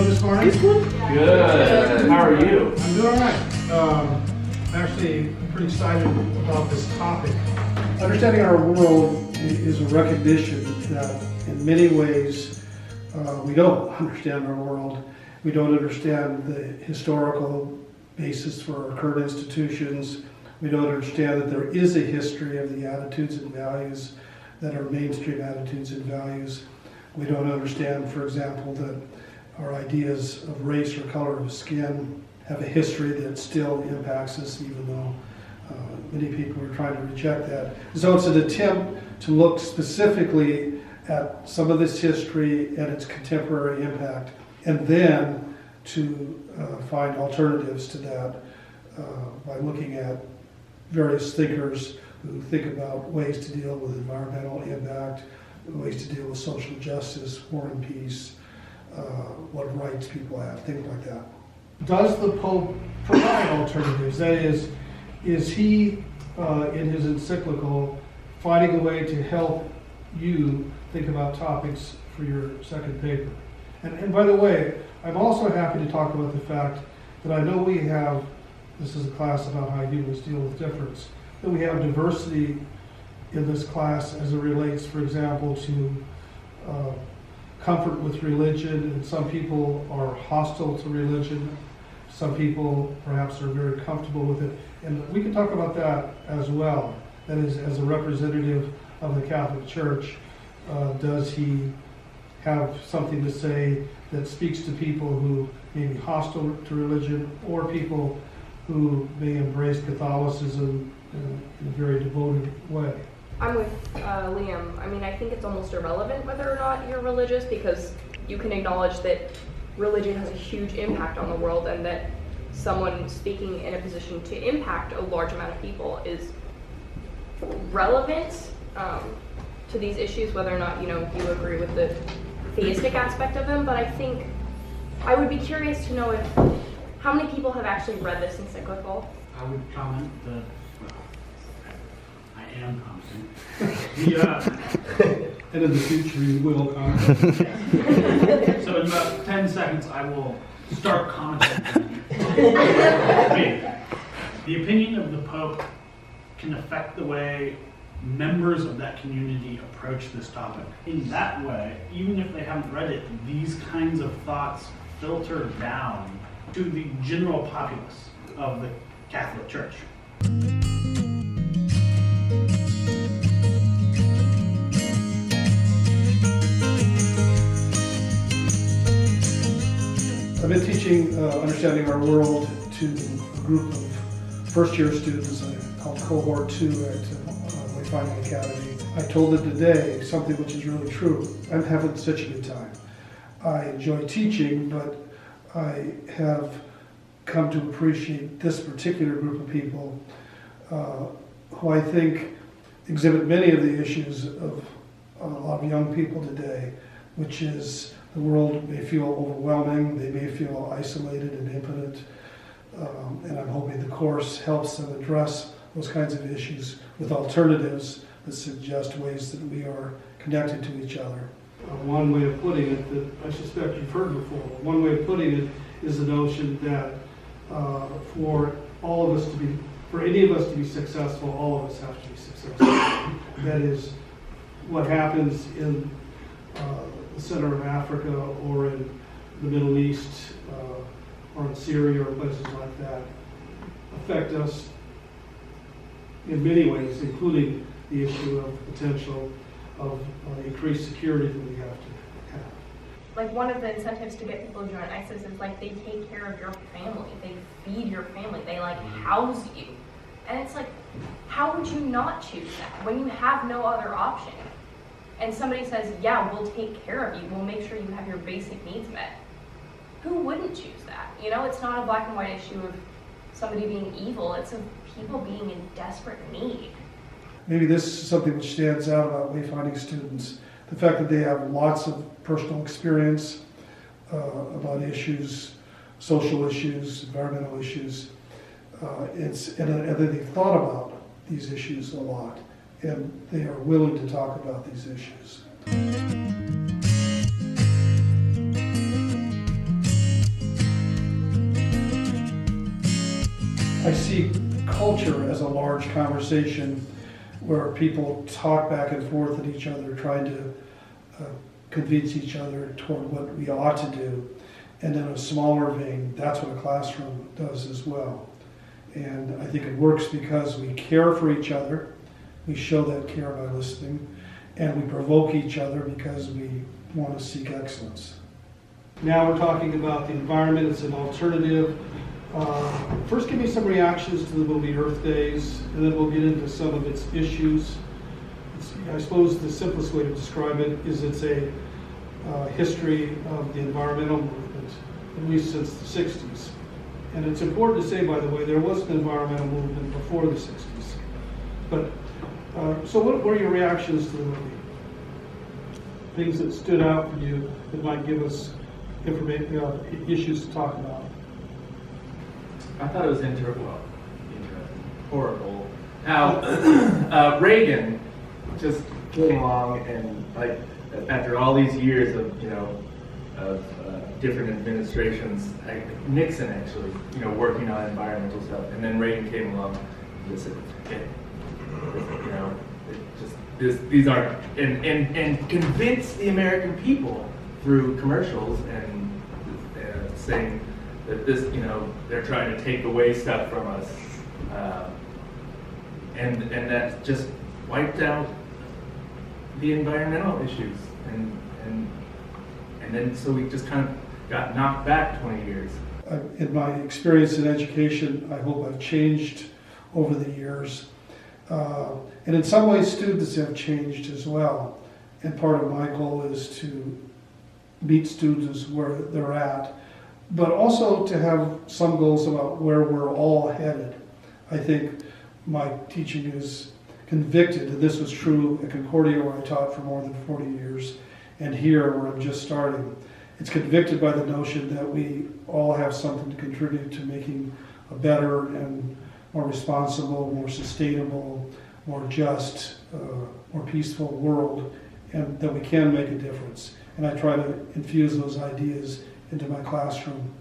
doing this morning? Good. How are you? I'm doing all right. Actually, I'm pretty excited about this topic. Understanding our world is a recognition that in many ways we don't understand our world. We don't understand the historical basis for our current institutions. We don't understand that there is a history of the attitudes and values that are mainstream attitudes and values. We don't understand, for example, that our ideas of race or color of skin have a history that still impacts us, even though many people are trying to reject that. So it's an attempt to look specifically at some of this history and its contemporary impact, and then to find alternatives to that by looking at various thinkers who think about ways to deal with environmental impact, ways to deal with social justice, war and peace, what rights people have, things like that. Does the Pope provide alternatives? That is he, in his encyclical, finding a way to help you think about topics for your second paper? And by the way, I'm also happy to talk about the fact that I know we have, this is a class about how humans deal with difference, that we have diversity in this class as it relates, for example, to comfort with religion, and some people are hostile to religion. Some people perhaps are very comfortable with it. And we can talk about that as well. That is, as a representative of the Catholic Church, does he have something to say that speaks to people who may be hostile to religion, or people who may embrace Catholicism in a very devoted way? I'm with Liam. I mean, I think it's almost irrelevant whether or not you're religious, because you can acknowledge that religion has a huge impact on the world, and that someone speaking in a position to impact a large amount of people is relevant to these issues, whether or not you agree with the theistic aspect of them. But I think I would be curious to know how many people have actually read this encyclical. I would comment that I am commenting. And in the future you will comment. So in about 10 seconds I will start commenting. Okay. The opinion of the Pope can affect the way members of that community approach this topic. In that way, even if they haven't read it, these kinds of thoughts filter down to the general populace of the Catholic Church. I've been teaching Understanding Our World to a group of first-year students called Cohort 2 at Wayfinding Academy. I told them today something which is really true. I'm having such a good time. I enjoy teaching, but I have come to appreciate this particular group of people who I think exhibit many of the issues of a lot of young people today, which is the world may feel overwhelming, they may feel isolated and impotent, and I'm hoping the course helps them address those kinds of issues with alternatives that suggest ways that we are connected to each other. One way of putting it that I suspect you've heard before, one way of putting it is the notion that for any of us to be successful, all of us have to be successful. That is, what happens in the center of Africa or in the Middle East or in Syria or places like that affect us in many ways, including the issue of potential of increased security that we have to have. Like, one of the incentives to get people to join ISIS is like they take care of your family, they feed your family, they like house you. And it's like, how would you not choose that when you have no other option? And somebody says, yeah, we'll take care of you, we'll make sure you have your basic needs met. Who wouldn't choose that? It's not a black and white issue of somebody being evil, it's of people being in desperate need. Maybe this is something which stands out about wayfinding students. The fact that they have lots of personal experience about issues, social issues, environmental issues, and that they've thought about these issues a lot, and they are willing to talk about these issues. see culture as a large conversation where people talk back and forth at each other, trying to convince each other toward what we ought to do. And in a smaller vein, that's what a classroom does as well. And I think it works because we care for each other, we show that care by listening, and we provoke each other because we want to seek excellence. Now we're talking about the environment as an alternative. First, give me some reactions to the movie Earth Days, and then we'll get into some of its issues. I suppose the simplest way to describe it is it's a history of the environmental movement, at least since the 60s. And it's important to say, by the way, there was an environmental movement before the 60s. But, so what were your reactions to the movie? Things that stood out for you that might give us issues to talk about. I thought it was interesting, horrible. How Reagan just came along and, like, after all these years of, of different administrations, Nixon actually, working on environmental stuff, and then Reagan came along and just said, okay, these aren't, and convinced the American people through commercials and saying that this, they're trying to take away stuff from us, and that just wiped out the environmental issues, and then so we just kind of got knocked back 20 years. In my experience in education, I hope I've changed over the years, and in some ways students have changed as well. And part of my goal is to meet students where they're at, but also to have some goals about where we're all headed. I think my teaching is convicted, and this was true at Concordia where I taught for more than 40 years, and here where I'm just starting. It's convicted by the notion that we all have something to contribute to making a better and more responsible, more sustainable, more just, more peaceful world, and that we can make a difference. And I try to infuse those ideas into my classroom.